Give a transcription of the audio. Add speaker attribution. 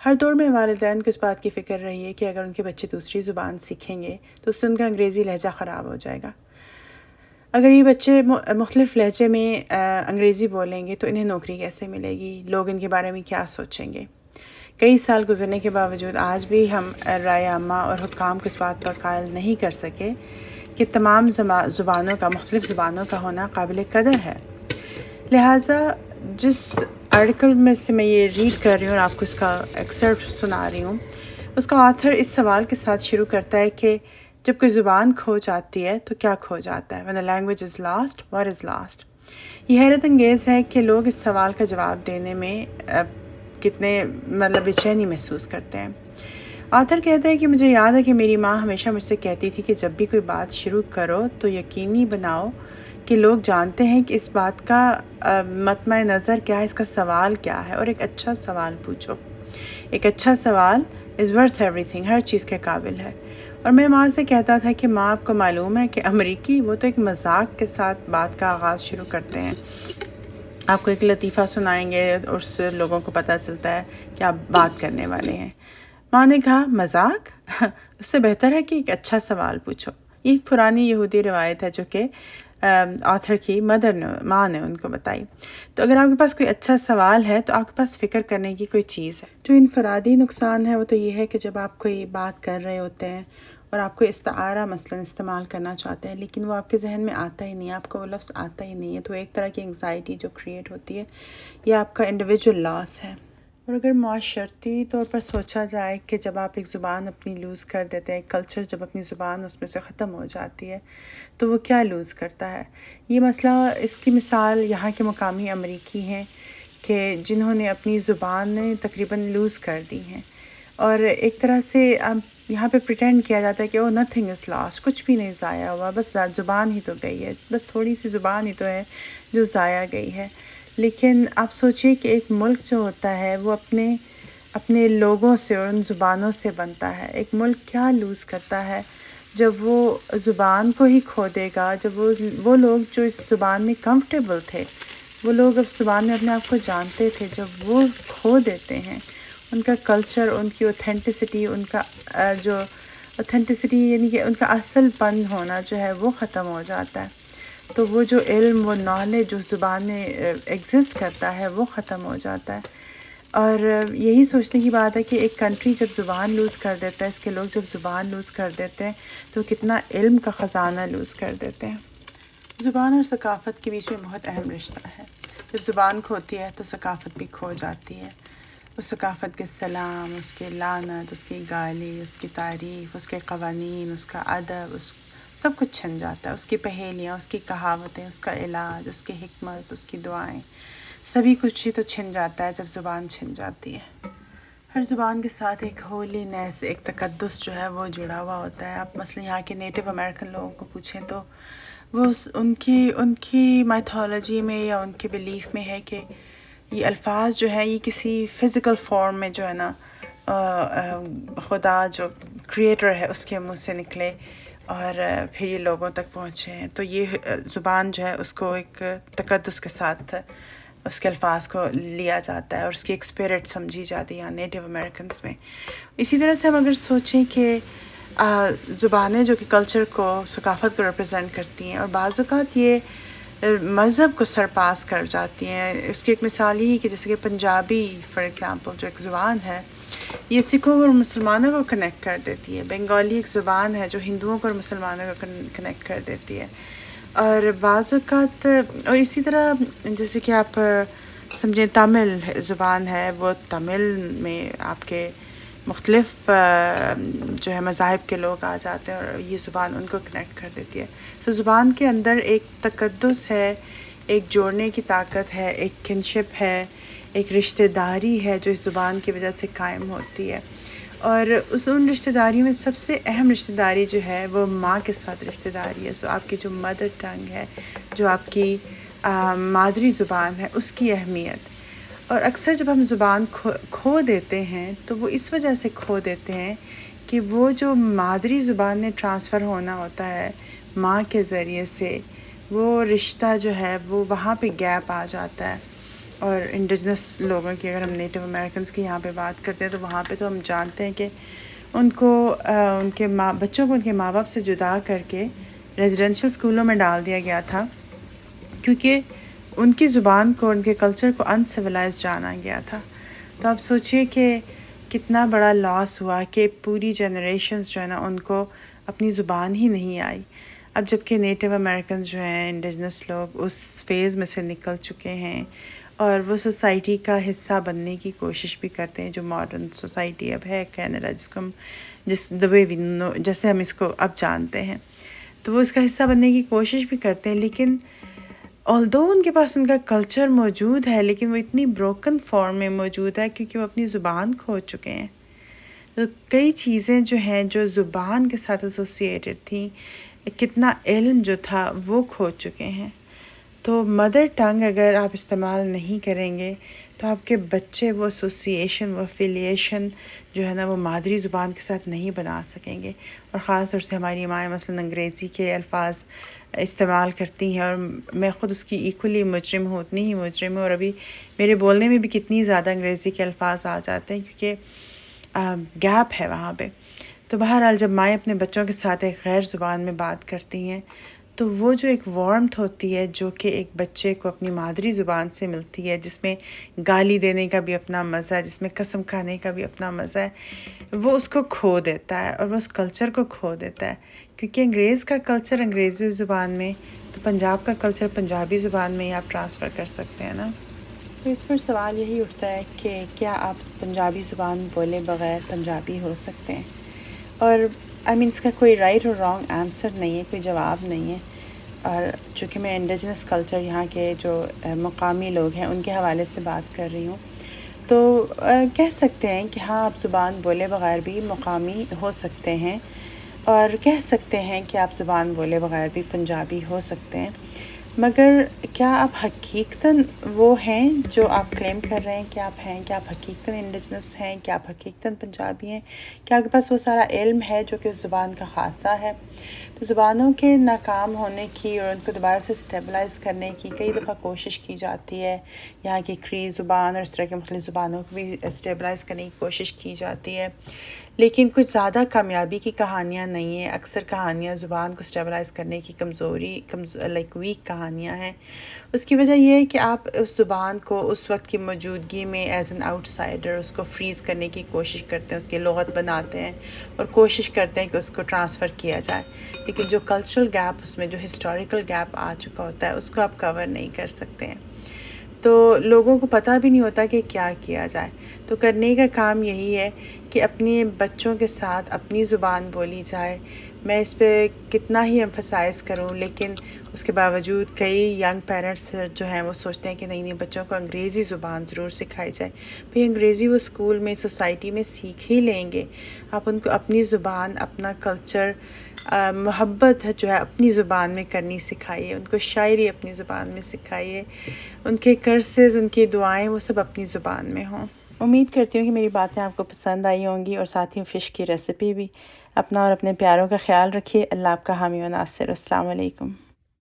Speaker 1: ہر دور میں والدین کو اس بات کی فکر رہی ہے کہ اگر ان کے بچے دوسری زبان سیکھیں گے تو اس سے ان کا انگریزی لہجہ خراب ہو جائے گا. اگر یہ بچے مختلف لہجے میں انگریزی بولیں گے تو انہیں نوکری کیسے ملے گی، لوگ ان کے بارے میں کیا سوچیں گے. کئی سال گزرنے کے باوجود آج بھی ہم رائے عامہ اور حکام کو اس بات پر قائل نہیں کر سکے کہ تمام زبانوں کا مختلف زبانوں کا ہونا قابل قدر ہے. لہٰذا جس آرٹیکل میں سے میں یہ ریڈ کر رہی ہوں اور آپ کو اس کا ایکسرپٹ سنا رہی ہوں، اس کا آتھر اس سوال کے ساتھ شروع کرتا ہے کہ جب کوئی زبان کھو جاتی ہے تو کیا کھو جاتا ہے. When a language is lost, what is lost؟ یہ حیرت انگیز ہے کہ لوگ اس سوال کا جواب دینے میں کتنے بے چینی محسوس کرتے ہیں. آتھر کہتا ہے کہ مجھے یاد ہے کہ میری ماں ہمیشہ مجھ سے کہتی تھی کہ جب بھی کوئی بات شروع کرو تو یقینی بناؤ کہ لوگ جانتے ہیں کہ اس بات کا مطمع نظر کیا ہے، اس کا سوال کیا ہے، اور ایک اچھا سوال پوچھو. ایک اچھا سوال is worth everything، ہر چیز کے قابل ہے. اور میں ماں سے کہتا تھا کہ ماں آپ کو معلوم ہے کہ امریکی وہ تو ایک مذاق کے ساتھ بات کا آغاز شروع کرتے ہیں. آپ کو ایک لطیفہ سنائیں گے اور اس سے لوگوں کو پتہ چلتا ہے کہ آپ بات کرنے والے ہیں. ماں نے کہا مذاق؟ اس سے بہتر ہے کہ ایک اچھا سوال پوچھو. یہ ایک پرانی یہودی روایت ہے جو کہ آتھر کی ماں نے ان کو بتائی. تو اگر آپ کے پاس کوئی اچھا سوال ہے تو آپ کے پاس فکر کرنے کی کوئی چیز ہے. جو انفرادی نقصان ہے وہ تو یہ ہے کہ جب آپ کوئی بات کر رہے ہوتے ہیں اور آپ کو استعارہ مثلاً استعمال کرنا چاہتے ہیں لیکن وہ آپ کے ذہن میں آتا ہی نہیں، آپ کو وہ لفظ آتا ہی نہیں ہے، تو ایک طرح کی انگزائٹی جو کریٹ ہوتی ہے یہ آپ کا انڈیویجول لاس ہے. اور اگر معاشرتی طور پر سوچا جائے کہ جب آپ ایک زبان اپنی لوز کر دیتے ہیں، ایک کلچر جب اپنی زبان اس میں سے ختم ہو جاتی ہے تو وہ کیا لوز کرتا ہے. یہ مسئلہ، اس کی مثال یہاں کے مقامی امریکی ہیں کہ جنہوں نے اپنی زبانیں تقریباً لوز کر دی ہیں، اور ایک طرح سے یہاں پہ پریٹینڈ کیا جاتا ہے کہ نتھنگ از لاسٹ، کچھ بھی نہیں ضائع ہوا، بس زبان ہی تو گئی ہے، بس تھوڑی سی زبان ہی تو ہے جو ضائع گئی ہے. لیکن آپ سوچئے کہ ایک ملک جو ہوتا ہے وہ اپنے لوگوں سے اور ان زبانوں سے بنتا ہے. ایک ملک کیا لوز کرتا ہے جب وہ زبان کو ہی کھو دے گا، جب وہ لوگ جو اس زبان میں کمفرٹیبل تھے، وہ لوگ اب زبان میں اپنے آپ کو جانتے تھے، جب وہ کھو دیتے ہیں ان کا کلچر، ان کی اوتھینٹسٹی، ان کا جو اوتھینٹسٹی یعنی کہ ان کا اصل پن ہونا جو ہے وہ ختم ہو جاتا ہے، تو وہ جو علم، وہ نالج جو زبان میں ایگزسٹ کرتا ہے وہ ختم ہو جاتا ہے. اور یہی سوچنے کی بات ہے کہ ایک کنٹری جب زبان لوز کر دیتا ہے، اس کے لوگ جب زبان لوز کر دیتے ہیں تو کتنا علم کا خزانہ لوز کر دیتے ہیں. زبان اور ثقافت کے بیچ میں بہت اہم رشتہ ہے. جب زبان کھوتی ہے تو ثقافت بھی کھو جاتی ہے. اس ثقافت کے سلام، اس کے لعنت، اس کی گالی، اس کی تعریف، اس کے قوانین، اس کا ادب، سب کچھ چھن جاتا ہے. اس کی پہیلیاں، اس کی کہاوتیں، اس کا علاج، اس کی حکمت، اس کی دعائیں، سبھی کچھ ہی تو چھن جاتا ہے جب زبان چھن جاتی ہے. ہر زبان کے ساتھ ایک ہولینس، ایک تقدس جو ہے وہ جڑا ہوا ہوتا ہے. آپ مثلا یہاں کے نیٹو امریکن لوگوں کو پوچھیں تو وہ ان کی مائتھولوجی میں یا ان کے بلیف میں ہے کہ یہ الفاظ جو ہے یہ کسی فزیکل فارم میں جو ہے نا خدا جو کریٹر ہے اس کے منہ سے نکلے اور پھر یہ لوگوں تک پہنچے ہیں. تو یہ زبان جو ہے اس کو ایک تقدس کے ساتھ اس کے الفاظ کو لیا جاتا ہے اور اس کی ایک اسپرٹ سمجھی جاتی ہے یہاں نیٹو امریکنس میں. اسی طرح سے ہم اگر سوچیں کہ زبانیں جو کہ کلچر کو، ثقافت کو ریپرزینٹ کرتی ہیں اور بعض اوقات یہ مذہب کو سرپاس کر جاتی ہیں. اس کی ایک مثال یہ کہ جیسے کہ پنجابی فار ایگزامپل جو ایک زبان ہے یہ سکھوں اور مسلمانوں کو کنیکٹ کر دیتی ہے. بنگالی ایک زبان ہے جو ہندوؤں کو اور مسلمانوں کو کنیکٹ کر دیتی ہے. اور بعض اوقات اور اسی طرح جیسے کہ آپ سمجھیں تامل زبان ہے، وہ تامل میں آپ کے مختلف جو ہے مذاہب کے لوگ آ جاتے ہیں اور یہ زبان ان کو کنیکٹ کر دیتی ہے. سو زبان کے اندر ایک تقدس ہے، ایک جوڑنے کی طاقت ہے، ایک کنشپ ہے، ایک رشتہ داری ہے جو اس زبان کی وجہ سے قائم ہوتی ہے. اور ان رشتہ داریوں میں سب سے اہم رشتہ داری جو ہے وہ ماں کے ساتھ رشتہ داری ہے. سو آپ کی جو مدر ٹنگ ہے، جو آپ کی مادری زبان ہے، اس کی اہمیت. اور اکثر جب ہم زبان کھو دیتے ہیں تو وہ اس وجہ سے کھو دیتے ہیں کہ وہ جو مادری زبان میں ٹرانسفر ہونا ہوتا ہے ماں کے ذریعے سے، وہ رشتہ جو ہے وہ وہاں پہ گیپ آ جاتا ہے. اور انڈیجنس لوگوں کی اگر ہم نیٹو امریکنس کی یہاں پہ بات کرتے ہیں تو وہاں پہ تو ہم جانتے ہیں کہ ان کو ان کے بچوں کو ان کے ماں باپ سے جدا کر کے ریزیڈینشیل اسکولوں میں ڈال دیا گیا تھا، کیونکہ ان کی زبان کو، ان کے کلچر کو ان سویلائز جانا گیا تھا۔ تو آپ سوچئے کہ کتنا بڑا لاس ہوا کہ پوری جنریشنز جو ہے نا ان کو اپنی زبان ہی نہیں آئی۔ اب جب کہ نیٹو امریکنز جو ہیں، انڈیجنس لوگ اس فیز میں سے نکل چکے ہیں اور وہ سوسائٹی کا حصہ بننے کی کوشش بھی کرتے ہیں، جو ماڈرن سوسائٹی اب ہے کینیڈا، جس کو ہم جیسے ہم اس کو اب جانتے ہیں، تو وہ اس کا حصہ بننے کی کوشش بھی کرتے ہیں، لیکن آلدو ان کے پاس ان کا کلچر موجود ہے، لیکن وہ اتنی بروکن فارم میں موجود ہے کیونکہ وہ اپنی زبان کھو چکے ہیں۔ تو کئی چیزیں جو ہیں جو زبان کے ساتھ ایسوسیٹڈ تھیں، کتنا علم جو تھا وہ کھو چکے ہیں۔ تو مدر ٹنگ اگر آپ استعمال نہیں کریں گے تو آپ کے بچے وہ ایسوسیشن، وہ افیلیشن جو ہے نا وہ مادری زبان کے ساتھ نہیں بنا سکیں گے۔ اور خاص طور سے ہماری مائیں مثلاً انگریزی کے الفاظ استعمال کرتی ہیں، اور میں خود اس کی ایکولی مجرم ہوں، اتنی ہی مجرم ہوں، اور ابھی میرے بولنے میں بھی کتنی زیادہ انگریزی کے الفاظ آ جاتے ہیں کیونکہ گیپ ہے وہاں پہ۔ تو بہرحال جب مائیں اپنے بچوں کے ساتھ ایک غیر زبان میں بات کرتی ہیں تو وہ جو ایک وارمتھ ہوتی ہے جو کہ ایک بچے کو اپنی مادری زبان سے ملتی ہے، جس میں گالی دینے کا بھی اپنا مزہ ہے، جس میں قسم کھانے کا بھی اپنا مزہ ہے، وہ اس کو کھو دیتا ہے اور وہ اس کلچر کو کھو دیتا ہے، کیونکہ انگریز کا کلچر انگریزی زبان میں، تو پنجاب کا کلچر پنجابی زبان میں ہی آپ ٹرانسفر کر سکتے ہیں نا۔ تو اس پر سوال یہی اٹھتا ہے کہ کیا آپ پنجابی زبان بولے بغیر پنجابی ہو سکتے ہیں؟ اور اس کا کوئی رائٹ اور رانگ آنسر نہیں ہے، کوئی جواب نہیں ہے۔ اور چونکہ میں انڈیجنس کلچر یہاں کے جو مقامی لوگ ہیں ان کے حوالے سے بات کر رہی ہوں، تو کہہ سکتے ہیں کہ ہاں آپ زبان بولے بغیر بھی مقامی ہو سکتے ہیں، اور کہہ سکتے ہیں کہ آپ زبان بولے بغیر بھی پنجابی ہو سکتے ہیں، مگر کیا آپ حقیقتاً وہ ہیں جو آپ کلیم کر رہے ہیں کہ آپ ہیں؟ کیا آپ حقیقتاً انڈیجنس ہیں؟ کیا آپ حقیقتاً پنجابی ہیں؟ کیا آپ کے پاس وہ سارا علم ہے جو کہ اس زبان کا خاصہ ہے؟ تو زبانوں کے ناکام ہونے کی اور ان کو دوبارہ سے اسٹیبلائز کرنے کی کئی دفعہ کوشش کی جاتی ہے، یہاں کی کری زبان اور اس طرح کے مختلف زبانوں کو بھی اسٹیبلائز کرنے کی کوشش کی جاتی ہے، لیکن کچھ زیادہ کامیابی کی کہانیاں نہیں ہیں۔ اکثر کہانیاں زبان کو اسٹیبلائز کرنے کی ویک کہانیاں ہیں۔ اس کی وجہ یہ ہے کہ آپ اس زبان کو اس وقت کی موجودگی میں ایز این آؤٹ سائڈر اس کو فریز کرنے کی کوشش کرتے ہیں، اس کی لغت بناتے ہیں اور کوشش کرتے ہیں کہ اس کو ٹرانسفر کیا جائے، لیکن جو کلچرل گیپ اس میں، جو ہسٹوریکل گیپ آ چکا ہوتا ہے، اس کو آپ کور نہیں کر سکتے ہیں۔ تو لوگوں کو پتہ بھی نہیں ہوتا کہ کیا کیا جائے۔ تو کرنے کا کام یہی ہے کہ اپنے بچوں کے ساتھ اپنی زبان بولی جائے۔ میں اس پہ کتنا ہی ایمفسائز کروں، لیکن اس کے باوجود کئی ینگ پیرنٹس جو ہیں وہ سوچتے ہیں کہ نہیں بچوں کو انگریزی زبان ضرور سکھائی جائے۔ بھئی انگریزی وہ اسکول میں، سوسائٹی میں سیکھ ہی لیں گے، آپ ان کو اپنی زبان، اپنا کلچر، محبت جو ہے اپنی زبان میں کرنی سکھائیے، ان کو شاعری اپنی زبان میں سکھائیے، ان کے کرسز، ان کی دعائیں وہ سب اپنی زبان میں ہوں۔ امید کرتی ہوں کہ میری باتیں آپ کو پسند آئی ہوں گی، اور ساتھ ہی فش کی ریسیپی بھی۔ اپنا اور اپنے پیاروں کا خیال رکھیے۔ اللہ آپ کا حامی و ناصر۔ السلام علیکم۔